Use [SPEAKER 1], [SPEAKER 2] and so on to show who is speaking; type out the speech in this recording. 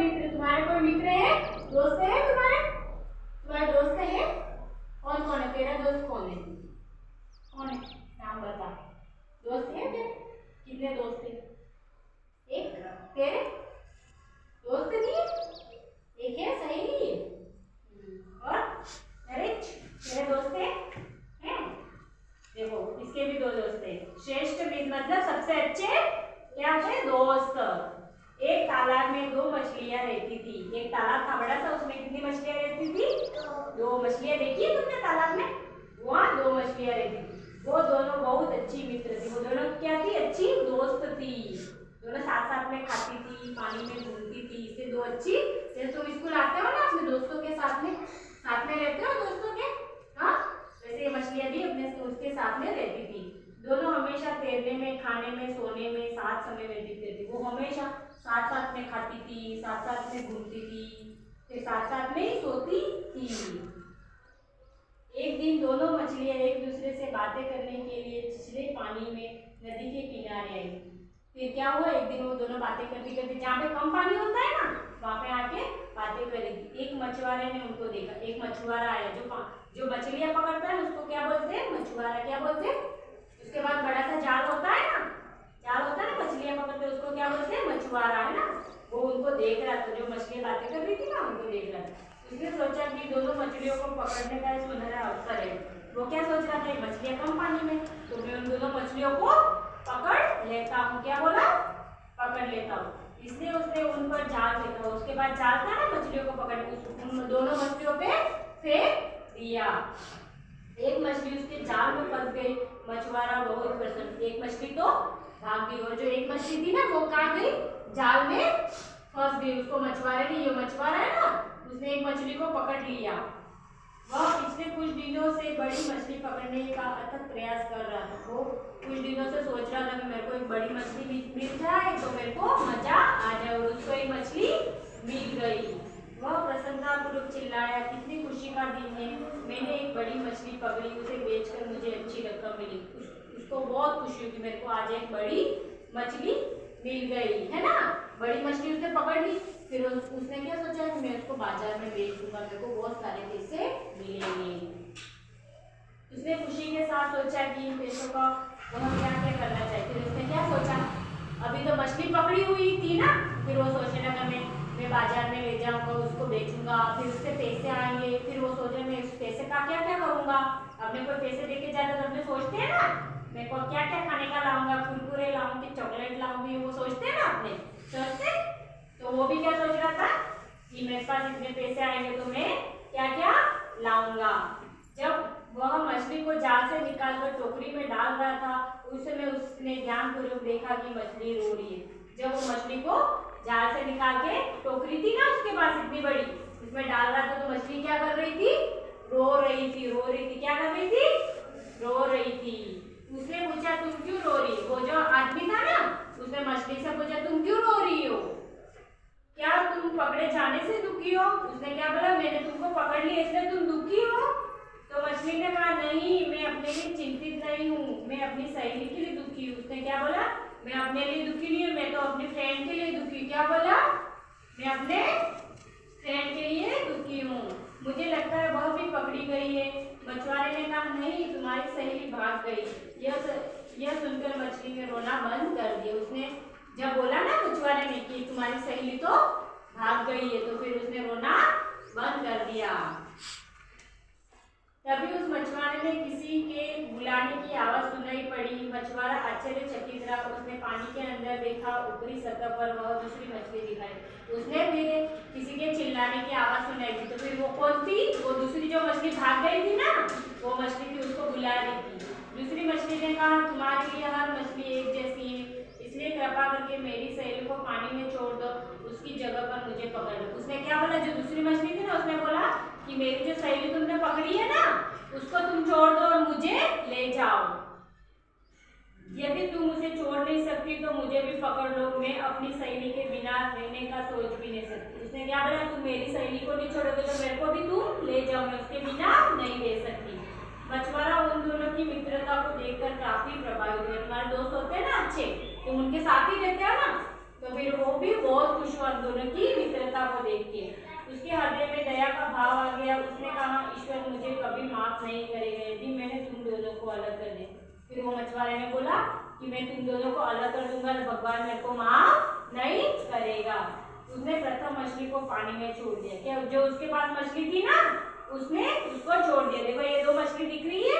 [SPEAKER 1] मित्र, तुम्हारे कोई मित्र है, दोस्त है तुम्हारे? तुम्हारे दोस्त है? कौन कौन है? तेरा दोस्त कौन है? कौन है? नाम बता। दोस्त है तेरे? कितने दोस्त है? एक? तेरे दोस्त नहीं है? एक है, सहेली है। और नरेश, तेरे दोस्त है? हैं? देखो इसके भी दो दोस्त है। श्रेष्ठ मित्र मतलब सबसे अच्छे क्या है? दोस्त। एक तालाब में दो मछलियां रहती थी। एक तालाब था बड़ा सा, उसमें कितनी मछलियां रहती थी? दो मछलियां। देखी है तुमने तालाब में? वहाँ दो मछलियां रहती थी। वो दोनों बहुत अच्छी मित्र थी। वो दोनों क्या थी? अच्छी दोस्त थी। दोनों साथ साथ में खाती थी, पानी में घूमती थी। इससे दो अच्छी, जैसे तुम स्कूल आते हो ना अपने दोस्तों के साथ में रहते हो दोस्तों के, हाँ, वैसे ये मछलियां भी अपने उसके साथ में रहती थी। दोनों हमेशा तैरने में, खाने में, सोने में साथ समय व्यतीत करती। वो हमेशा साथ साथ में खाती थी, साथ साथ में घूमती थी, फिर साथ साथ में ही सोती थी। एक दिन दोनों मछलियां एक दूसरे से बातें करने के लिए छिछले पानी में नदी के किनारे आई। फिर क्या हुआ? एक दिन वो दोनों बातें करती करती, जहाँ पे कम पानी होता है ना, वहाँ पे आके बातें करेगी। एक मछुआरे ने उनको देखा। एक मछुआरा आया जो मछलियां पकड़ता है उसको क्या बोलते हैं? मछुआरा। क्या बोलते हैं? उसके बाद बड़ा सा जाल होता है ना, जाल होता है ना, मछलियां पकड़ते हैं, उसको क्या बोलते हैं? मछुआरा, है ना। वो उनको देख रहा था, जो मछलियां बातें कर रही थी ना, उनको देख रहा था। उसने सोचा कि दोनों मछलियों को पकड़ने का सुनहरा अवसर है। वो क्या सोच रहा था? मछलियां कम पानी में, तो मैं उन दोनों मछलियों को पकड़ लेता हूँ। क्या बोला? पकड़ लेता हूँ। इसलिए उसने उन पर जाल फेंका। उसके बाद जाल था ना मछलियों को पकड़, उन दोनों मछलियों पे फेंक दिया। एक मछली उसके जाल में फंस गई। मछुआरा बहुत प्रसन्न। एक मछली तो भाग गई, और जो एक मछली थी ना वो कहाँ गई? जाल में फंस गई। उसको मछुआरे ने, ये मछुआरा है ना, उसने एक मछली को पकड़ लिया। वह पिछले कुछ दिनों से बड़ी मछली पकड़ने का अथक प्रयास कर रहा था। वो कुछ दिनों से सोच रहा था कि मेरे को एक बड़ी मछली मिल जाए तो मेरे को मजा आ जाए, और उसको एक मछली मिल गई। वह प्रसन्नतापूर्वक चिल्लाया, कितनी खुशी का दिन है, मैंने एक बड़ी मछली पकड़ी, उसे बेचकर मुझे अच्छी रकम मिली। उसको बहुत खुशी हुई कि मेरे को आज एक बड़ी मछली मिल गई, है ना। बड़ी मछली उसने पकड़ ली। फिर उसने क्या सोचा कि मैं उसको बाजार में बेच दूंगा, मेरे को बहुत सारे पैसे मिलेंगे। उसने खुशी के साथ सोचा कि इन पैसों का वह क्या क्या करना चाहिए। फिर उसने क्या सोचा? अभी तो मछली पकड़ी हुई थी ना, फिर वो सोचने लगा मैं बाजार में ले जाऊंगा, उसको बेचूंगा, फिर उससे पैसे आएंगे। फिर वो सोचे मैं उस पैसे का क्या क्या करूंगा। अपने कोई पैसे देके जाते तो अपने सोचते हैं ना, मैं को क्या क्या खाने का लाऊंगा, कुरकुरे लाऊंगी, चॉकलेट लाऊंगी, वो सोचते हैं ना अपने, सोचते। तो वो भी क्या सोच रहा था कि मेरे पास इतने पैसे आएंगे तो मैं क्या क्या लाऊंगा। जब वह मछली को जाल से निकालकर टोकरी में डाल रहा था, उस समय उसने ध्यानपूर्वक देखा कि मछली रो रही है। जब वो मछली को जाल से निकाल के, टोकरी थी ना उसके पास इतनी बड़ी, उसमें डाल रहा था, तो मछली क्या कर रही थी? रो रही थी। क्या कर रही थी? रो रही थी। उसने पूछा तुम क्यों रो रही? वो जो आदमी था ना, उसने मछली से पूछा तुम क्यों रो रही हो? क्या तुम पकड़े जाने से दुखी हो? उसने क्या बोला? मैंने तुमको पकड़ लिया इसलिए तुम दुखी हो? तो मछली ने कहा नहीं, मैं अपने लिए चिंतित नहीं हूँ, मैं अपनी सहेली के लिए दुखी हूँ। उसने क्या बोला? मैं अपने लिए दुखी नहीं हूँ, मैं तो अपने फ्रेंड के लिए दुखी। क्या बोला? मैं अपने फ्रेंड के लिए दुखी हूँ, मुझे लगता है वह भी पकड़ी गई है। मछुआरे ने कहा नहीं, तुम्हारी सहेली भाग गई। यह सुनकर मछली ने रोना बंद कर दिया। उसने जब बोला ना मछुआरे ने कि तुम्हारी सहेली तो भाग गई है, तो फिर उसने रोना बंद कर दिया। तभी उस मछुआरे ने किसी के बुलाने की आवाज सुनाई पड़ी। मछुआरा आश्चर्यचकित रहा। उसने पानी के अंदर देखा, ऊपरी सतह पर वह दूसरी मछली दिखाई। उसने फिर किसी के चिल्लाने की आवाज सुनाई थी, तो फिर वो कौन थी? वो दूसरी जो मछली भाग गई थी ना, वो मछली थी, उसको बुला रही थी। दूसरी मछली ने कहा तुम्हारे लिए हर मछली एक जैसी है, इसलिए कृपा करके मेरी सहेली को पानी में छोड़ दो, उसकी जगह पर मुझे पकड़ लो। उसने क्या बोला? जो दूसरी मछली थी ना, उसने बोला कि मेरी जो सहेली तुमने पकड़ी है ना, उसको तुम छोड़ दो और मुझे ले जाओ। यदि तुम उसे छोड़ नहीं सकती तो मुझे भी पकड़ लो, मैं अपनी सहेली के बिना रहने का सोच भी नहीं सकती। उसने क्या बोला? तुम मेरी सहेली को नहीं छोड़ोगे तो मेरे को भी तुम ले जाओ, मैं उसके बिना नहीं रह सकती। मछुआरा उन दोनों की मित्रता को देखकर काफी प्रभावित हुए। तुम्हारे दोस्त होते हैं ना अच्छे, तुम उनके साथ ही रहते हो ना, तो फिर वो भी बहुत खुश हुआ दोनों की मित्रता माफ नहीं करेगा यदि मैंने तुम दोनों को अलग कर दिया। फिर वो मछुआरे ने बोला कि मैं तुम दोनों को अलग कर दूंगा तो भगवान मेरे को माफ नहीं करेगा। उसने प्रथम मछली को पानी में छोड़ दिया। क्या जो उसके पास मछली थी ना, उसने उसको छोड़ दिया। देखो ये दो मछली दिख रही है,